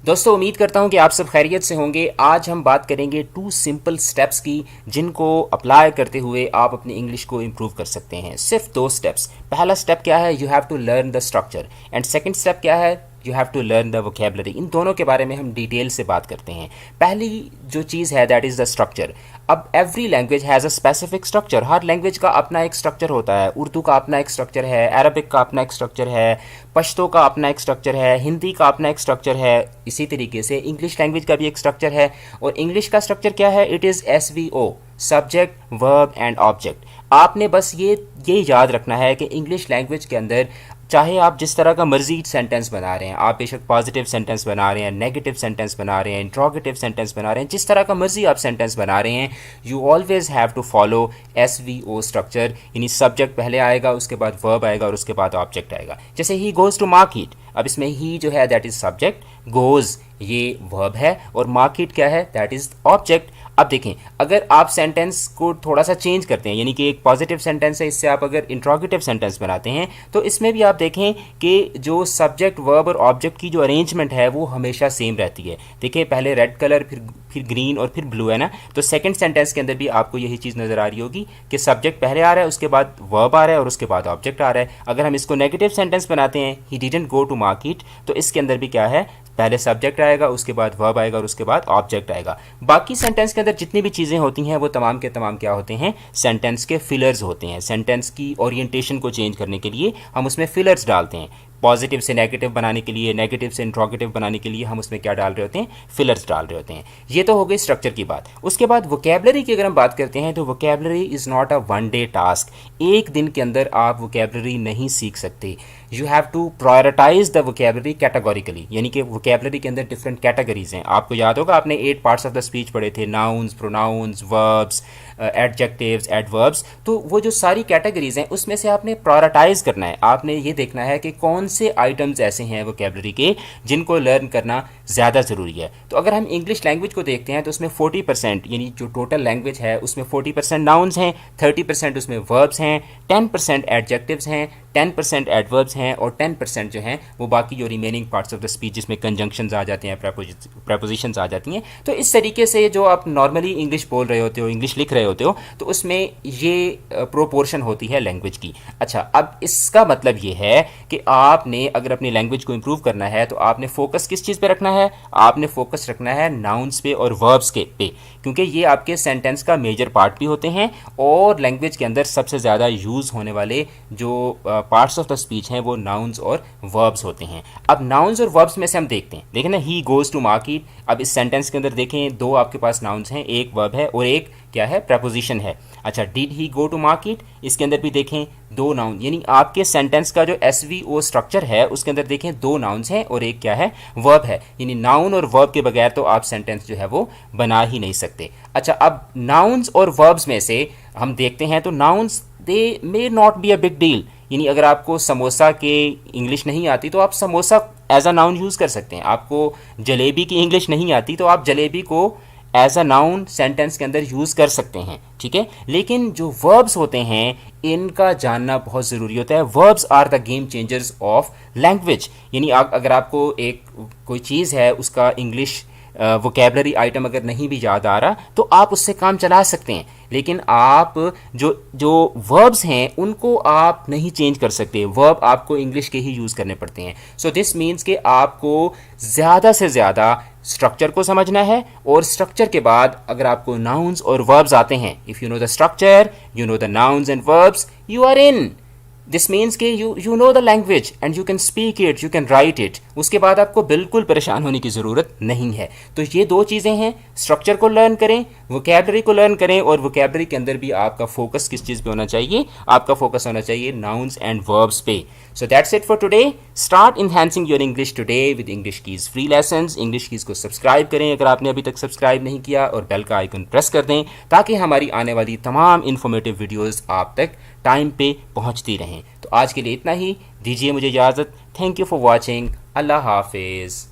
दोस्तों उम्मीद करता हूं कि आप सब खैरियत से होंगे। आज हम बात करेंगे 2 सिंपल स्टेप्स की जिनको अप्लाई करते हुए आप अपनी इंग्लिश को इम्प्रूव कर सकते हैं। सिर्फ 2 स्टेप्स। पहला स्टेप क्या है, you have to learn the structure, and second step क्या है, you have to learn the vocabulary. इन दोनों के बारे में हम डिटेल से बात करते हैं। पहली जो चीज़ है दैट इज़ द स्ट्रक्चर। अब every language has a specific structure. Her language का अपना एक स्ट्रक्चर होता है। उर्दू का अपना एक स्ट्रक्चर है, अरबिक का अपना एक स्ट्रक्चर है, पश्तो का अपना एक स्ट्रक्चर है, हिंदी का अपना एक स्ट्रक्चर है। इसी तरीके से इंग्लिश लैंग्वेज का भी एक स्ट्रक्चर है। और इंग्लिश का स्ट्रक्चर क्या है, it is SVO, subject verb and object. आपने बस ये याद रखना है कि इंग्लिश लैंग्वेज के अंदर चाहे आप जिस तरह का मर्जी सेंटेंस बना रहे हैं, आप बेशक पॉजिटिव सेंटेंस बना रहे हैं, नेगेटिव सेंटेंस बना रहे हैं, इंट्रोगेटिव सेंटेंस बना रहे हैं, जिस तरह का मर्जी आप सेंटेंस बना रहे हैं, you always have to follow SVO structure. यानी सब्जेक्ट पहले आएगा, उसके बाद वर्ब आएगा और उसके बाद ऑब्जेक्ट आएगा। जैसे ही गोज़ टू मार्केट, अब इसमें ही जो है दैट इज़ सब्जेक्ट, गोज़ ये वर्ब है और मार्केट क्या है, दैट इज़ ऑब्जेक्ट। अब देखें, अगर आप सेंटेंस को थोड़ा सा चेंज करते हैं, यानी कि एक पॉजिटिव सेंटेंस है, इससे आप अगर इंट्रोगेटिव सेंटेंस बनाते हैं, तो इसमें भी आप देखें कि जो सब्जेक्ट वर्ब और ऑब्जेक्ट की जो अरेंजमेंट है वो हमेशा सेम रहती है। देखिए, पहले रेड कलर, फिर ग्रीन और फिर ब्लू, है ना। तो सेकंड सेंटेंस के अंदर भी आपको यही चीज़ नज़र आ रही होगी कि सब्जेक्ट पहले आ रहा है, उसके बाद वर्ब आ रहा है और उसके बाद ऑब्जेक्ट आ रहा है। अगर हम इसको नेगेटिव सेंटेंस बनाते हैं, he didn't go to market, तो इसके अंदर भी क्या है, पहले सब्जेक्ट आएगा, उसके बाद वर्ब आएगा और उसके बाद ऑब्जेक्ट आएगा। बाकी सेंटेंस के अंदर जितनी भी चीज़ें होती हैं वो तमाम के तमाम क्या होते हैं, सेंटेंस के फिलर्स होते हैं। सेंटेंस की ओरिएंटेशन को चेंज करने के लिए हम उसमें फिलर्स डालते हैं। पॉजिटिव से नेगेटिव बनाने के लिए, नेगेटिव से इंट्रोगेटिव बनाने के लिए हम उसमें क्या डाल रहे होते हैं, फिलर्स डाल रहे होते हैं। ये तो हो गई स्ट्रक्चर की बात। उसके बाद वोकेबलरी की अगर हम बात करते हैं तो vocabulary is not a one day task. एक दिन के अंदर आप वोकेबलरी नहीं सीख सकते। You have to prioritize the vocabulary categorically, यानी कि वोकेबलरी के अंदर डिफरेंट कैटेगरीज हैं। आपको याद होगा, आपने 8 पार्ट्स ऑफ द स्पीच पढ़े थे, nouns, pronouns, verbs, adjectives, adverbs. तो वो जो सारी कैटेगरीज हैं उसमें से आपने प्रायोरिटाइज करना है। आपने ये देखना है कि कौन से आइटम्स ऐसे हैं वोकेबलरी के जिनको लर्न करना ज़्यादा ज़रूरी है। तो अगर हम इंग्लिश लैंग्वेज को देखते हैं तो उसमें 40%, यानी जो टोटल लैंग्वेज है उसमें 40% नाउन्स हैं, 30% उसमें वर्ब्स हैं, 10% एडजेक्टिव्स हैं, 10% एडवर्ब्स हैं और 10% जो हैं वो बाकी जो remaining parts of the speech जिसमें कंजंक्शंस आ जाते हैं, प्रेपोजिशंस आ जाती हैं। तो इस तरीके से जो आप नॉर्मली इंग्लिश बोल रहे होते हो, इंग्लिश लिख रहे होते हो, तो उसमें ये प्रोपोर्शन होती है लैंग्वेज की। अच्छा, अब इसका मतलब ये है कि आपने अगर अपनी लैंग्वेज को इम्प्रूव करना है तो आपने फोकस किस चीज़ पे रखना है, आपने फोकस रखना है नाउन्स पे और वर्ब्स के पे, क्योंकि ये आपके सेंटेंस का मेजर पार्ट भी होते हैं और लैंग्वेज के अंदर सबसे ज़्यादा यूज़ होने वाले जो पार्ट्स ऑफ द स्पीच हैं वो नाउन्स और वर्ब्स होते हैं। अब नाउन्स और वर्ब्स में से हम देखते हैं, देखें ना, ही गोज़ टू मार्केट। अब इस सेंटेंस के अंदर देखें, 2 आपके पास नाउन्स हैं, एक वर्ब है और एक क्या है, प्रपोजिशन है। अच्छा, did he go to market, इसके अंदर भी देखें 2 नाउन, यानी आपके सेंटेंस का जो SVO स्ट्रक्चर है उसके अंदर देखें 2 नाउन्स हैं और एक क्या है, वर्ब है। यानी नाउन और वर्ब के बगैर तो आप सेंटेंस जो है वो बना ही नहीं सकते। अच्छा, अब नाउन्स और वर्ब्स में से हम देखते हैं तो nouns they may not be a big deal, यानी अगर आपको समोसा के इंग्लिश नहीं आती तो आप samosa as a noun use कर सकते हैं। आपको जलेबी की इंग्लिश नहीं आती तो आप जलेबी को एज अ नाउन सेंटेंस के अंदर यूज़ कर सकते हैं, ठीक है। लेकिन जो वर्ब्स होते हैं इनका जानना बहुत ज़रूरी होता है। Verbs are the game changers of language, यानी अगर आपको एक कोई चीज़ है उसका इंग्लिश वोकेबलरी आइटम अगर नहीं भी याद आ रहा तो आप उससे काम चला सकते हैं, लेकिन आप जो वर्ब्स हैं उनको आप नहीं चेंज कर सकते। वर्ब आपको इंग्लिश के ही यूज़ करने पड़ते हैं। सो दिस मीन्स कि आपको ज़्यादा से ज़्यादा स्ट्रक्चर को समझना है और स्ट्रक्चर के बाद अगर आपको नाउन्स और वर्ब्स आते हैं, if you know the structure, you know the nouns and verbs, you are in. This means कि you know the language and you can speak it, you can write it. उसके बाद आपको बिल्कुल परेशान होने की ज़रूरत नहीं है। तो ये 2 चीज़ें हैं, स्ट्रक्चर को लर्न करें, वोकेबलरी को लर्न करें, और वोकेबलरी के अंदर भी आपका फोकस किस चीज़ पे होना चाहिए, आपका फोकस होना चाहिए नाउन्स एंड वर्ब्स पे। So that's it for today. Start enhancing your English today with English keys free lessons. English keys को सब्सक्राइब करें अगर आपने अभी तक सब्सक्राइब नहीं किया, और बेल का आइकन प्रेस कर दें ताकि हमारी आने वाली तमाम इन्फॉर्मेटिव वीडियोज़ आप तक टाइम पे पहुंचती रहें। तो आज के लिए इतना ही, दीजिए मुझे इजाज़त। Thank you for watching. अल्लाह हाफिज़।